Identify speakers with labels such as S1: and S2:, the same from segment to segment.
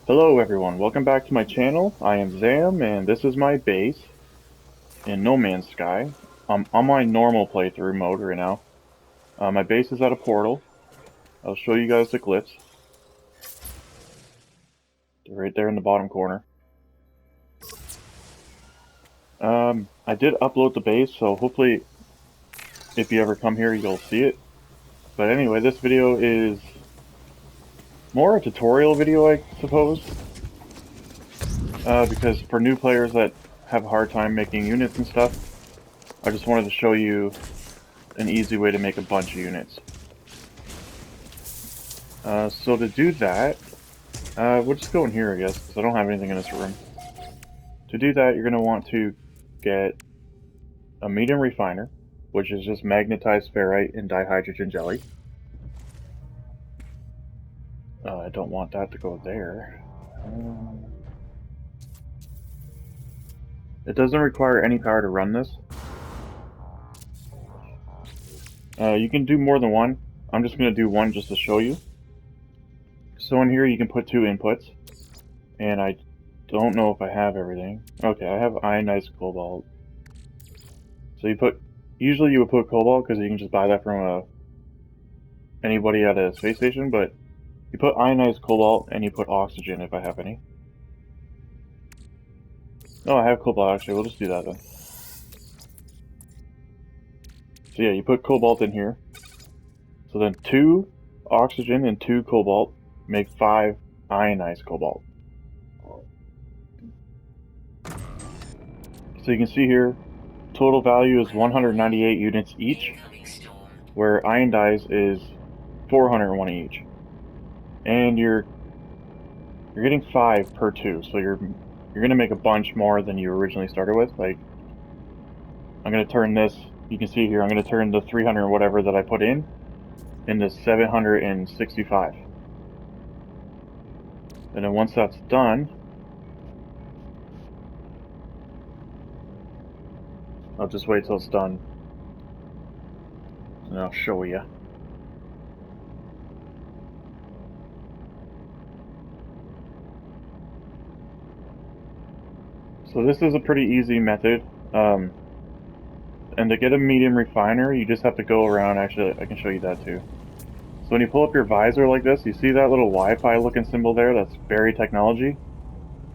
S1: Hello everyone, welcome back to my channel. I am Zam, and this is my base in No Man's Sky. I'm on my normal playthrough mode right now. My base is at a portal. I'll show you guys the glyphs. They're right there in the bottom corner. I did upload the base, so hopefully if you ever come here you'll see it. But anyway, this video is more a tutorial video, I suppose. Because for new players that have a hard time making units and stuff, I just wanted to show you an easy way to make a bunch of units. So to do that, we'll just go in here, I guess, because I don't have anything in this room. To do that, you're going to want to get a medium refiner, which is just magnetized ferrite and dihydrogen jelly. I don't want that to go there. It doesn't require any power to run this. You can do more than one. I'm just going to do one just to show you. So in here you can put two inputs, and I don't know if I have everything. Okay, I have ionized cobalt. So usually you would put cobalt because you can just buy that from anybody at a space station, but you put ionized cobalt and you put oxygen if I have any. Oh, I have cobalt actually, we'll just do that then. So yeah, you put cobalt in here. So then 2 oxygen and 2 cobalt make 5 ionized cobalt. So you can see here, total value is 198 units each, where ion dyes is 401 each. And you're getting 5 per 2, so you're gonna make a bunch more than you originally started with. Like, I'm gonna turn this, you can see here, I'm gonna turn the 300 whatever that I put in into 765. And then once that's done, I'll just wait till it's done, and I'll show you. So this is a pretty easy method, and to get a medium refiner, you just have to go around. Actually, I can show you that too. So when you pull up your visor like this, you see that little Wi-Fi looking symbol there? That's Berry Technology.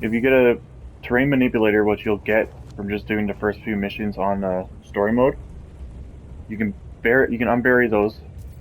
S1: If you get a terrain manipulator, which you'll get from just doing the first few missions on story mode, you can unbury those.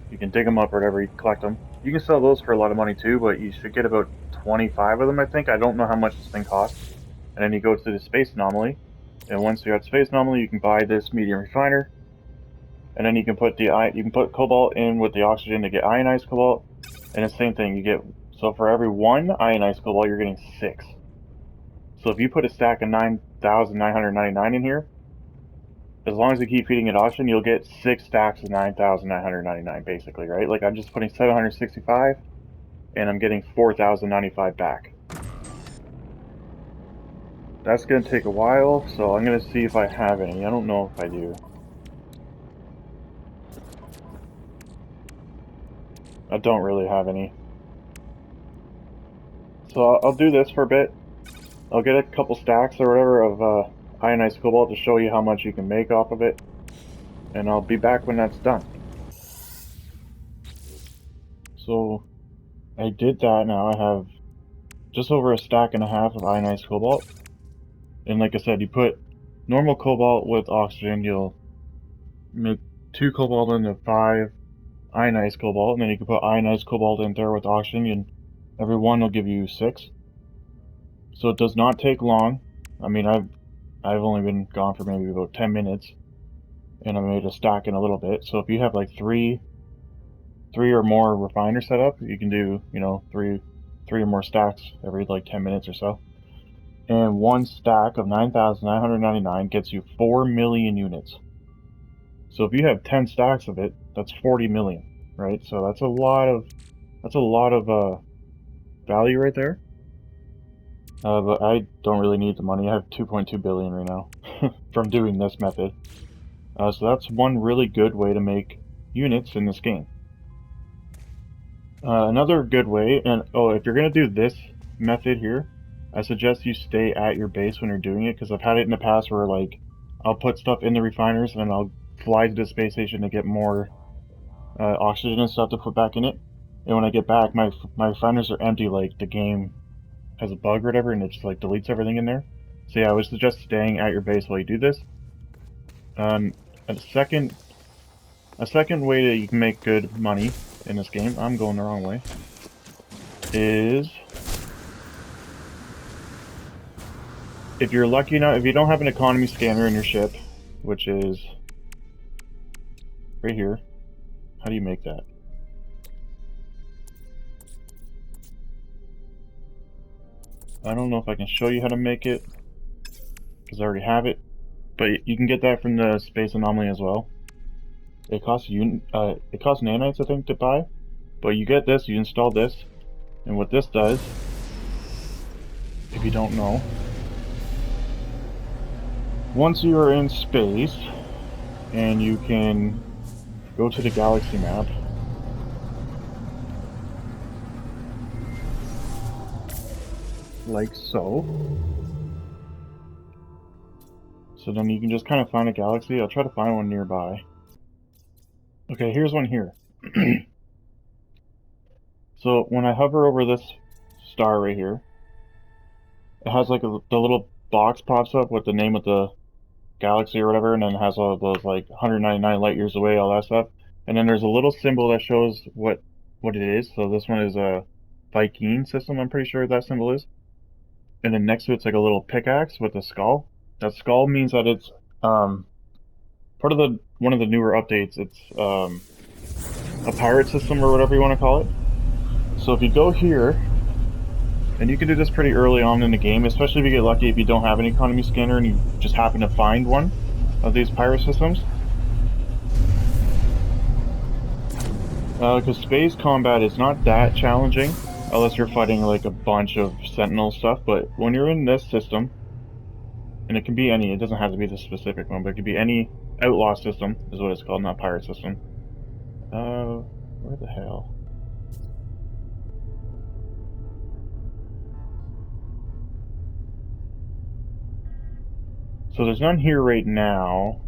S1: You can dig them up or whatever, you can collect them. You can sell those for a lot of money too, but you should get about 25 of them, I think. I don't know how much this thing costs. And then you go to the space anomaly, and once you're at space anomaly, you can buy this medium refiner, and then you can put cobalt in with the oxygen to get ionized cobalt, and the same thing, so for every 1 ionized cobalt, you're getting 6. So if you put a stack of 9,999 in here, as long as you keep feeding it oxygen, you'll get 6 stacks of 9,999, basically, right? Like, I'm just putting 765, and I'm getting 4,095 back. That's going to take a while, so I'm going to see if I have any. I don't know if I do. I don't really have any. So I'll do this for a bit. I'll get a couple stacks or whatever of ionized cobalt to show you how much you can make off of it. And I'll be back when that's done. So I did that now. I have just over a stack and a half of ionized cobalt. And like I said, you put normal cobalt with oxygen, you'll make 2 cobalt into 5 ionized cobalt, and then you can put ionized cobalt in there with oxygen, and every one will give you 6. So it does not take long. I mean, I've only been gone for maybe about 10 minutes, and I made a stack in a little bit. So if you have like three or more refiners set up, you can do, you know, three or more stacks every like 10 minutes or so. And 1 stack of 9,999 gets you 4 million units. So if you have 10 stacks of it, that's 40 million, right? So that's a lot of value right there. But I don't really need the money. I have 2.2 billion right now from doing this method. So that's one really good way to make units in this game. Another good way, and if you're gonna do this method here, I suggest you stay at your base when you're doing it, because I've had it in the past where like I'll put stuff in the refiners and then I'll fly to the space station to get more oxygen and stuff to put back in it. And when I get back, my refiners are empty, like the game has a bug or whatever, and it just like deletes everything in there. So yeah, I would suggest staying at your base while you do this. A second way that you can make good money in this game, I'm going the wrong way, is if you're lucky enough, if you don't have an economy scanner in your ship, which is right here. How do you make that? I don't know if I can show you how to make it, because I already have it, but you can get that from the Space Anomaly as well. It costs nanites, I think, to buy, but you get this, you install this, and what this does, if you don't know, once you are in space, and you can go to the galaxy map, like so. So then you can just kind of find a galaxy. I'll try to find one nearby. Okay, here's one here. So when I hover over this star right here, it has like the little box pops up with the name of the galaxy or whatever, and then it has all of those like 199 light years away, all that stuff. And then there's a little symbol that shows what it is. So this one is a Viking system, I'm pretty sure that symbol is. And then next to it's like a little pickaxe with a skull. That skull means that it's part of one of the newer updates. It's a pirate system or whatever you want to call it. So if you go here, and you can do this pretty early on in the game, especially if you get lucky if you don't have an economy scanner and you just happen to find one of these pirate systems. Because space combat is not that challenging, unless you're fighting like a bunch of sentinel stuff, but when you're in this system, and it can be any, it doesn't have to be the specific one, but it could be any outlaw system, is what it's called, not pirate system. Where the hell? So there's none here right now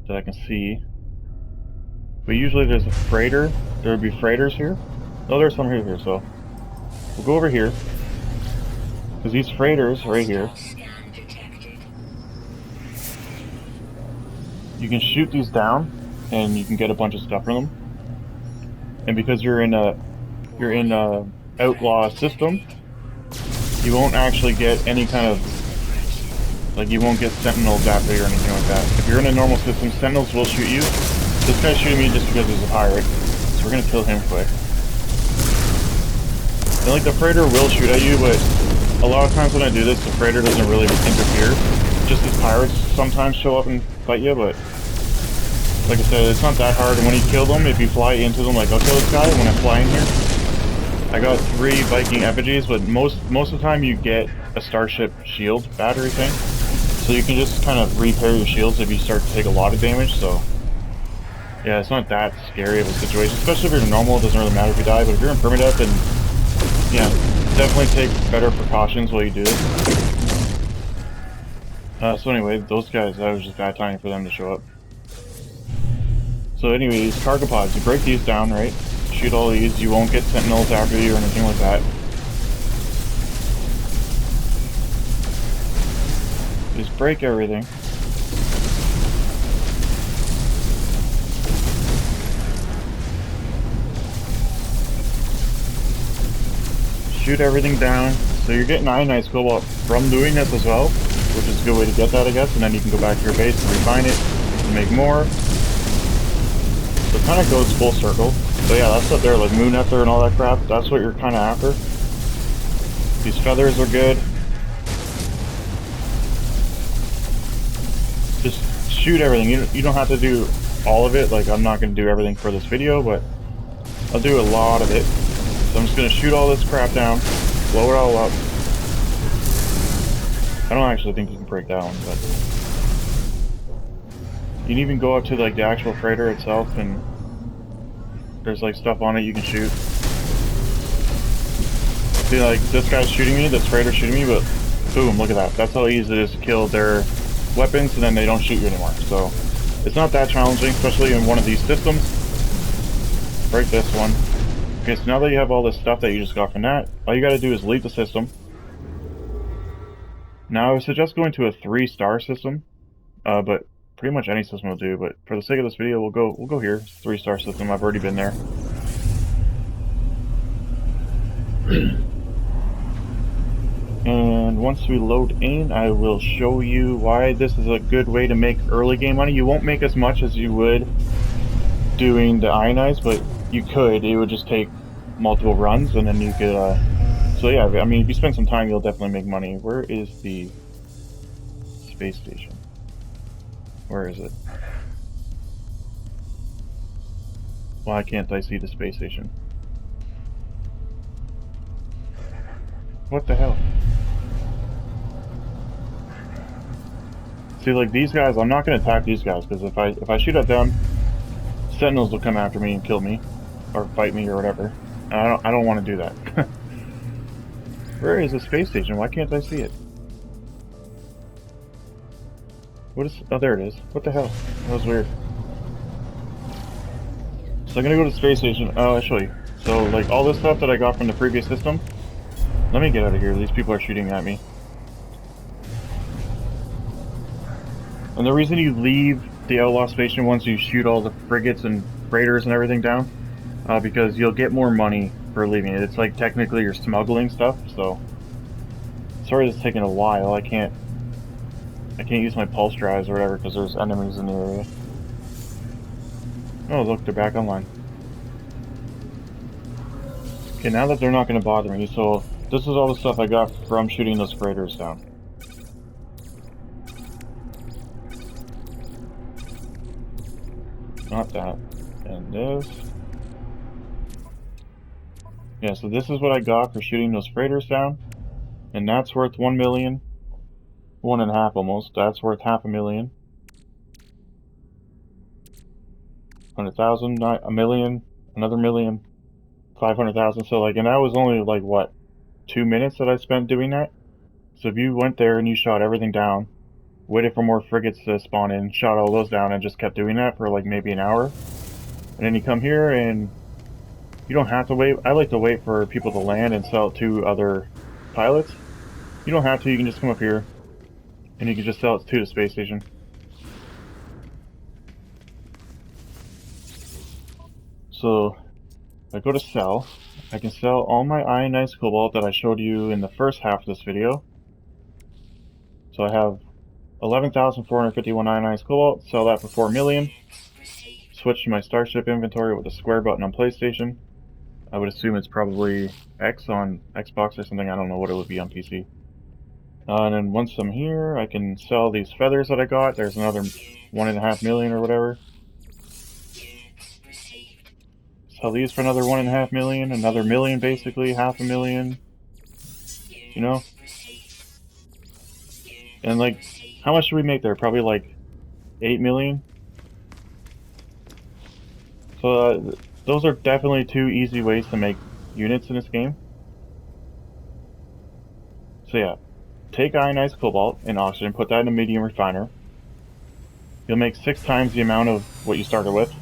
S1: that I can see. But usually there's a freighter. There would be freighters here. Oh, there's some here, so we'll go over here. Because these freighters right here, you can shoot these down and you can get a bunch of stuff from them. And because you're in a outlaw system, you won't actually get any kind of, like, you won't get sentinels after you or anything like that. If you're in a normal system, sentinels will shoot you. This guy's shooting me just because he's a pirate, so we're gonna kill him quick. And like, the freighter will shoot at you, but a lot of times when I do this, the freighter doesn't really interfere. Just as pirates sometimes show up and fight you, but like I said, it's not that hard. And when you kill them, if you fly into them, like I'll kill this guy when I fly in here. I got 3 Viking effigies, but most of the time you get a starship shield battery thing, so you can just kind of repair your shields if you start to take a lot of damage. So yeah, it's not that scary of a situation, especially if you're normal. It doesn't really matter if you die, but if you're in permadeath, then yeah, definitely take better precautions while you do this. So anyway, those guys, that was just bad timing for them to show up. So anyway, these cargo pods, you break these down, right? Shoot all these, you won't get sentinels after you or anything like that. Just break everything. Shoot everything down. So you're getting ionized cobalt from doing this as well, which is a good way to get that, I guess, and then you can go back to your base and refine it and make more. So it kind of goes full circle. So yeah, that's up there, like moon ether and all that crap. That's what you're kind of after. These feathers are good. Just shoot everything. You don't have to do all of it. Like, I'm not going to do everything for this video, but I'll do a lot of it. So I'm just going to shoot all this crap down, blow it all up. I don't actually think you can break that one, but you can even go up to like the actual freighter itself, and there's like stuff on it you can shoot. See, like, this guy's shooting me, this freighter's shooting me, but boom, look at that. That's how easy it is to kill their weapons, and then they don't shoot you anymore. So, it's not that challenging, especially in one of these systems. Break this one. Okay, so now that you have all this stuff that you just got from that, all you gotta do is leave the system. Now, I would suggest going to a 3-star system, but pretty much any system will do, but for the sake of this video, we'll go here. It's a 3-star system, I've already been there. And once we load in, I will show you why this is a good way to make early game money. You won't make as much as you would doing the ionize, but you could. It would just take multiple runs, and then you could, so yeah, I mean, if you spend some time, you'll definitely make money. Where is the space station? Where is it? Why can't I see the space station? What the hell? See, like, these guys, I'm not going to attack these guys, because if I shoot at them, Sentinels will come after me and kill me, or fight me, or whatever. And I don't want to do that. Where is the space station? Why can't I see it? What is... Oh, there it is. What the hell? That was weird. So I'm going to go to the space station. Oh, I'll show you. So, like, all this stuff that I got from the previous system... Let me get out of here. These people are shooting at me. And the reason you leave the Outlaw Station once you shoot all the frigates and freighters and everything down, because you'll get more money for leaving it. It's like technically you're smuggling stuff, so... Sorry it's taking a while. I can't use my pulse drives or whatever because there's enemies in the area. Oh look, they're back online. Okay, now that they're not going to bother me, so... This is all the stuff I got from shooting those freighters down. Not that. And this. Yeah, so this is what I got for shooting those freighters down. And that's worth 1 million. 1.5 almost. That's worth 500,000. 100,000, a million, another million, 500,000. So like, and that was only like what? 2 minutes that I spent doing that. So if you went there and you shot everything down, waited for more frigates to spawn in, shot all those down, and just kept doing that for like maybe an hour, and then you come here and you don't have to wait. I like to wait for people to land and sell it to other pilots. You don't have to. You can just come up here and you can just sell it to the space station. So I go to sell. I can sell all my ionized cobalt that I showed you in the first half of this video. So I have 11,451 ionized cobalt, sell that for 4 million. Switch to my Starship inventory with a square button on PlayStation. I would assume it's probably X on Xbox or something, I don't know what it would be on PC. And then once I'm here, I can sell these feathers that I got. There's another 1.5 million or whatever. Sell these for another 1.5 million, another million basically, 500,000. You know? And like, how much should we make there? Probably like 8 million? So those are definitely 2 easy ways to make units in this game. So yeah, take ionized cobalt and oxygen, put that in a medium refiner. You'll make 6 times the amount of what you started with.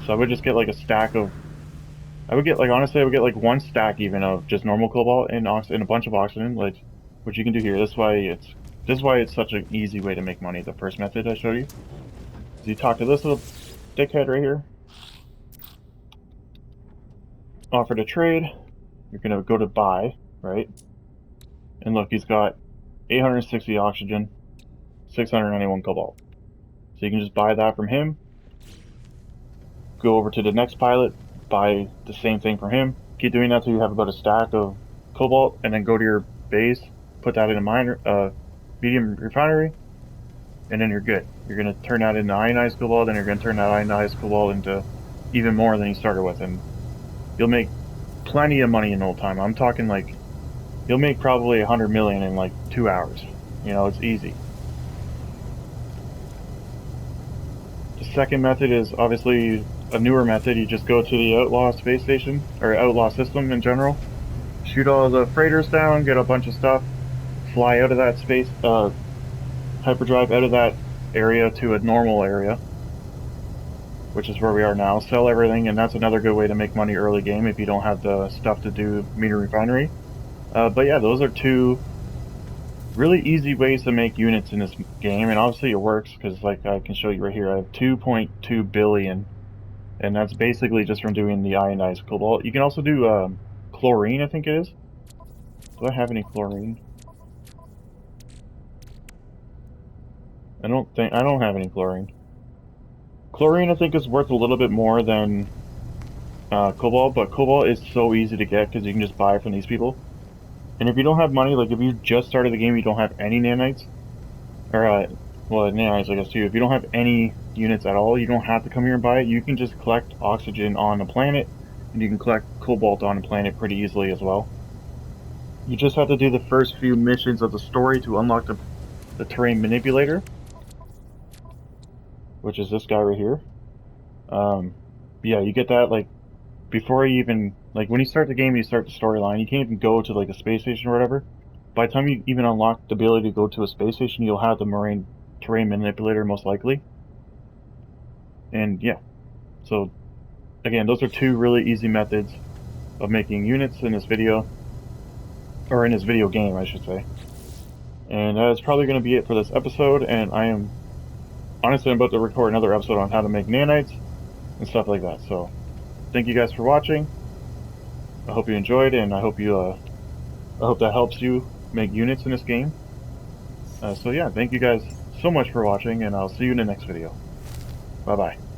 S1: So I would just get like a stack of, I would get like, honestly, I would get like 1 stack even of just normal cobalt and a bunch of oxygen, like what you can do here. This is why it's such an easy way to make money. The first method I showed you. So you talk to this little dickhead right here. Offer to trade. You're gonna go to buy, right? And look, he's got 860 oxygen, 691 cobalt. So you can just buy that from him. Go over to the next pilot, buy the same thing from him. Keep doing that till you have about a stack of cobalt, and then go to your base, put that in a medium refinery, and then you're good. You're going to turn that into ionized cobalt, and you're going to turn that ionized cobalt into even more than you started with, and you'll make plenty of money in no time. I'm talking like, you'll make probably 100 million in like 2 hours. You know, it's easy. The second method is obviously a newer method. You just go to the Outlaw space station, or Outlaw system in general, shoot all the freighters down, get a bunch of stuff, fly out of that space, hyperdrive out of that area to a normal area, which is where we are now, sell everything, and that's another good way to make money early game if you don't have the stuff to do medium refinery. But yeah, those are two really easy ways to make units in this game, and obviously it works, because like I can show you right here, I have 2.2 billion, and that's basically just from doing the ionized cobalt. You can also do chlorine, I think it is. Do I have any chlorine? I don't have any chlorine. Chlorine I think is worth a little bit more than cobalt, but cobalt is so easy to get because you can just buy it from these people. And if you don't have money, like if you just started the game, you don't have any nanites, or well, nanites I guess too. If you don't have any units at all, you don't have to come here and buy it. You can just collect oxygen on the planet, and you can collect cobalt on the planet pretty easily as well. You just have to do the first few missions of the story to unlock the terrain manipulator, which is this guy right here. Yeah, you get that like before you even, like when you start the game, you start the storyline, you can't even go to like a space station or whatever. By the time you even unlock the ability to go to a space station, you'll have the terrain manipulator most likely. And yeah, so again, those are two really easy methods of making units in this video, or in this video game, I should say. And that's probably going to be it for this episode, and I am honestly I'm about to record another episode on how to make nanites and stuff like that. So thank you guys for watching. I hope you enjoyed, and I hope that helps you make units in this game. So yeah, thank you guys so much for watching, and I'll see you in the next video. Bye bye.